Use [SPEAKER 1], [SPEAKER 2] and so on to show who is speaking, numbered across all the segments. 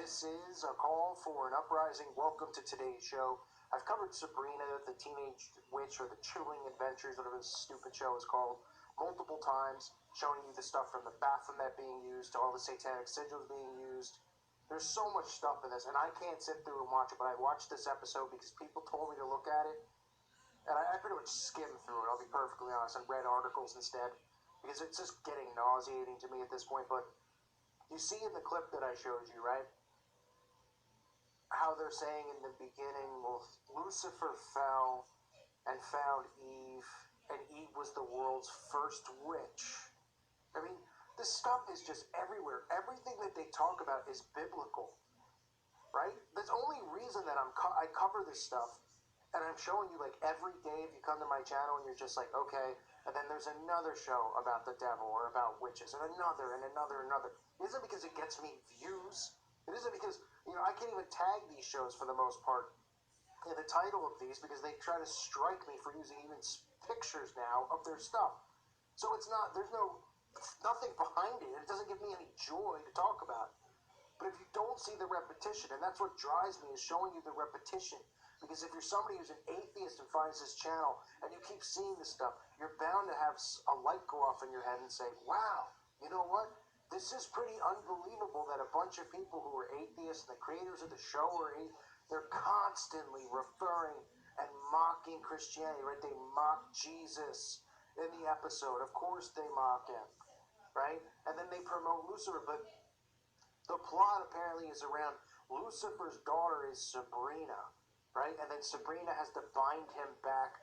[SPEAKER 1] This is a call for an uprising. Welcome to today's show. I've covered Sabrina, the Teenage Witch, or the Chilling Adventures, whatever this stupid show is called, multiple times, showing you the stuff from the Baphomet being used to all the satanic sigils being used. There's so much stuff in this, and I can't sit through and watch it, but I watched this episode because people told me to look at it, and I pretty much skimmed through it, I'll be perfectly honest, and read articles instead, because it's just getting nauseating to me at this point. But you see in the clip that I showed you, right, how they're saying in the beginning, well, Lucifer fell and found Eve, and Eve was the world's first witch. I mean, this stuff is just everywhere. Everything that they talk about is biblical, right? That's the only reason that I cover this stuff, and I'm showing you, like, every day if you come to my channel and you're just like, okay, and then there's another show about the devil or about witches, and another, and another, and another. It isn't because it gets me views. It isn't because, I can't even tag these shows for the most part in the title of these because they try to strike me for using even pictures now of their stuff. So it's not, there's nothing behind it. It doesn't give me any joy to talk about it. But if you don't see the repetition, and that's what drives me, is showing you the repetition. Because if you're somebody who's an atheist and finds this channel, and you keep seeing this stuff, you're bound to have a light go off in your head and say, wow, you know what? This is pretty unbelievable that a bunch of people who are atheists, and the creators of the show they're constantly referring and mocking Christianity, right? They mock Jesus in the episode. Of course they mock him, right? And then they promote Lucifer, but the plot apparently is around Lucifer's daughter is Sabrina, right? And then Sabrina has to bind him back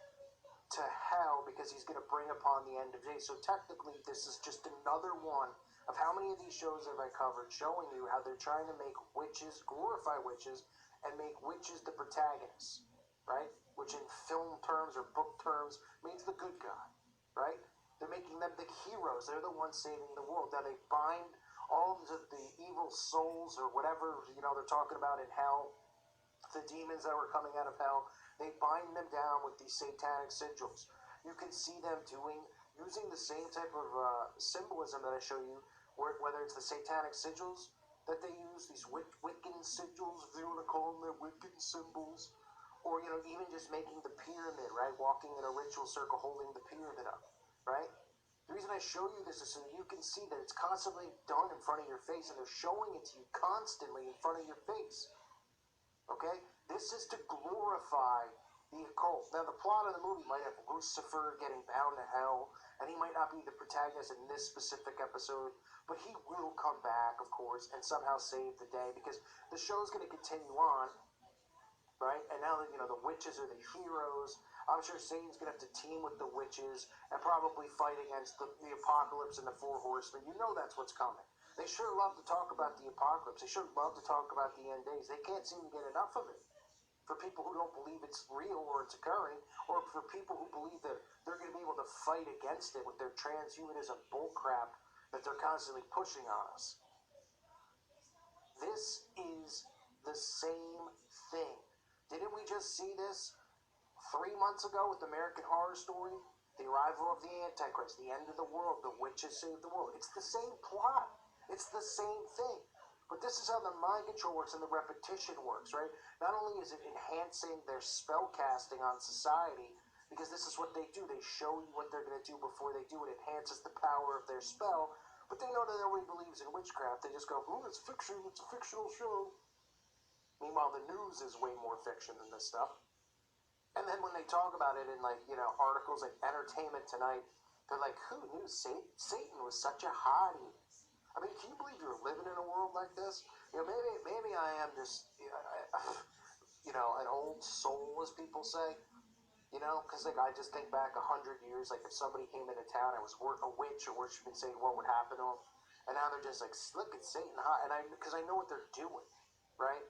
[SPEAKER 1] to hell because he's going to bring upon the end of days. So technically this is just another one of how many of these shows have I covered showing you how they're trying to make witches, glorify witches, and make witches the protagonists, right? Which in film terms or book terms means the good guy, right? They're making them the heroes. They're the ones saving the world. Now they bind all of the evil souls or whatever, they're talking about in hell, the demons that were coming out of hell, they bind them down with these satanic sigils. You can see them using the same type of symbolism that I show you, whether it's the satanic sigils that they use, these Wiccan sigils, if you want to call them, they're Wiccan symbols, or, even just making the pyramid, right, walking in a ritual circle, holding the pyramid up, right? The reason I show you this is so that you can see that it's constantly done in front of your face, and they're showing it to you constantly in front of your face. Okay? This is to glorify the occult. Now, the plot of the movie might have Lucifer getting bound to hell, and he might not be the protagonist in this specific episode, but he will come back, of course, and somehow save the day, because the show's going to continue on, right? And now that, the witches are the heroes, I'm sure Satan's going to have to team with the witches and probably fight against the apocalypse and the four horsemen. You know that's what's coming. They sure love to talk about the apocalypse. They sure love to talk about the end days. They can't seem to get enough of it. For people who don't believe it's real or it's occurring, or for people who believe that they're going to be able to fight against it with their transhumanism bullcrap that they're constantly pushing on us. This is the same thing. Didn't we just see this 3 months ago with American Horror Story? The arrival of the Antichrist, the end of the world, the witches save the world. It's the same plot. It's the same thing. But this is how the mind control works and the repetition works, right? Not only is it enhancing their spell casting on society, because this is what they do. They show you what they're going to do before they do it. It enhances the power of their spell. But they know that nobody believes in witchcraft. They just go, ooh, it's fiction. It's a fictional show. Meanwhile, the news is way more fiction than this stuff. And then when they talk about it in, articles like Entertainment Tonight, they're like, who knew Satan was such a hottie? I mean, can you believe you're living in a world like this? Maybe I am just, an old soul, as people say. Because, I just think back 100 years, if somebody came into town and was a witch or worshiping Satan, what would happen to them? And now they're just like, look at Satan hot. And because I know what they're doing, right?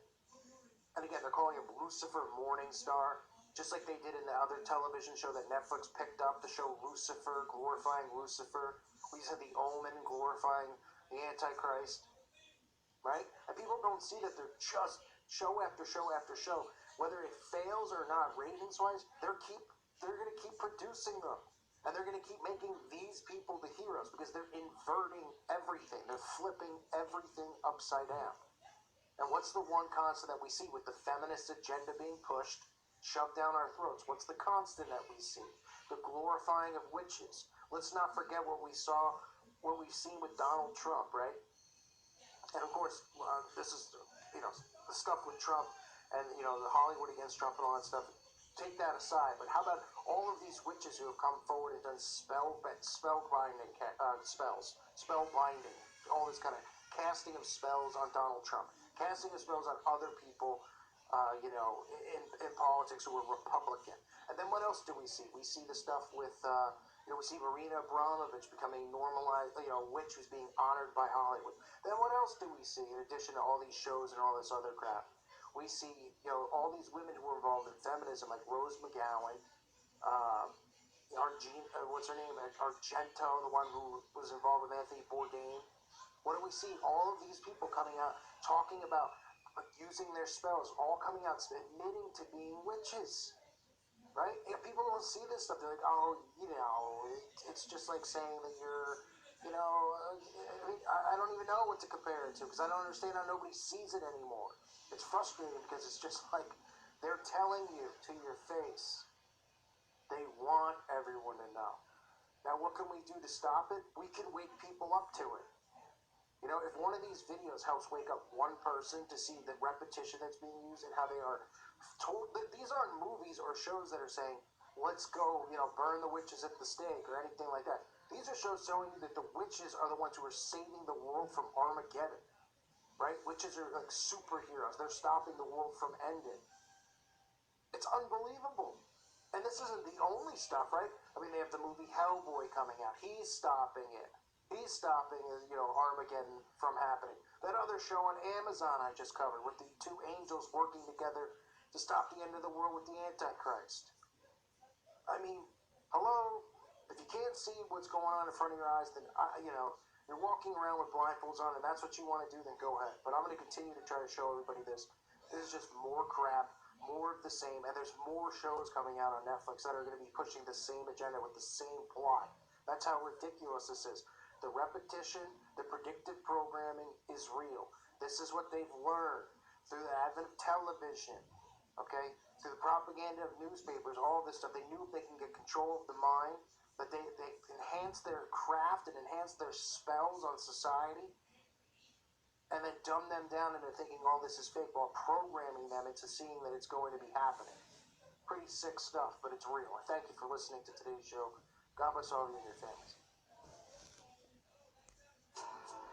[SPEAKER 1] And again, they're calling him Lucifer Morningstar, just like they did in the other television show that Netflix picked up, the show Lucifer, glorifying Lucifer. We just had The Omen glorifying the Antichrist, right? And people don't see that they're just show after show after show. Whether it fails or not ratings-wise, they're going to keep producing them. And they're going to keep making these people the heroes because they're inverting everything. They're flipping everything upside down. And what's the one constant that we see with the feminist agenda being pushed, shoved down our throats? What's the constant that we see? The glorifying of witches. Let's not forget what we saw, what we've seen with Donald Trump, right? And of course, this is, the stuff with Trump and, the Hollywood against Trump and all that stuff. Take that aside. But how about all of these witches who have come forward and done spell binding, all this kind of casting of spells on Donald Trump, casting of spells on other people, in politics who are Republican. And then what else do we see? We see the stuff with, we see Marina Abramovich becoming normalized, witch who's being honored by Hollywood. Then what else do we see in addition to all these shows and all this other crap? We see, all these women who are involved in feminism, like Rose McGowan, what's her name? Argento, the one who was involved with Anthony Bourdain. What do we see? All of these people coming out, talking about using their spells, all coming out, admitting to being witches. Right? And people don't see this stuff. They're like, oh, it's just like saying that you're, I don't even know what to compare it to because I don't understand how nobody sees it anymore. It's frustrating because it's just like they're telling you to your face. They want everyone to know. Now, what can we do to stop it? We can wake people up to it. If one of these videos helps wake up one person to see the repetition that's being used and how they are told, these aren't movies or shows that are saying, let's go, burn the witches at the stake or anything like that. These are shows showing you that the witches are the ones who are saving the world from Armageddon, right? Witches are like superheroes. They're stopping the world from ending. It's unbelievable. And this isn't the only stuff, right? I mean, they have the movie Hellboy coming out. He's stopping it. He's stopping, Armageddon from happening. That other show on Amazon I just covered with the two angels working together to stop the end of the world with the Antichrist. I mean, hello? If you can't see what's going on in front of your eyes, then, you're walking around with blindfolds on and that's what you want to do, then go ahead. But I'm going to continue to try to show everybody this. This is just more crap, more of the same, and there's more shows coming out on Netflix that are going to be pushing the same agenda with the same plot. That's how ridiculous this is. The repetition, the predictive programming is real. This is what they've learned through the advent of television, okay? Through the propaganda of newspapers, all of this stuff. They knew if they can get control of the mind, that they enhance their craft and enhance their spells on society, and then dumb them down into thinking all this is fake while programming them into seeing that it's going to be happening. Pretty sick stuff, but it's real. I thank you for listening to today's show. God bless all of you and your families.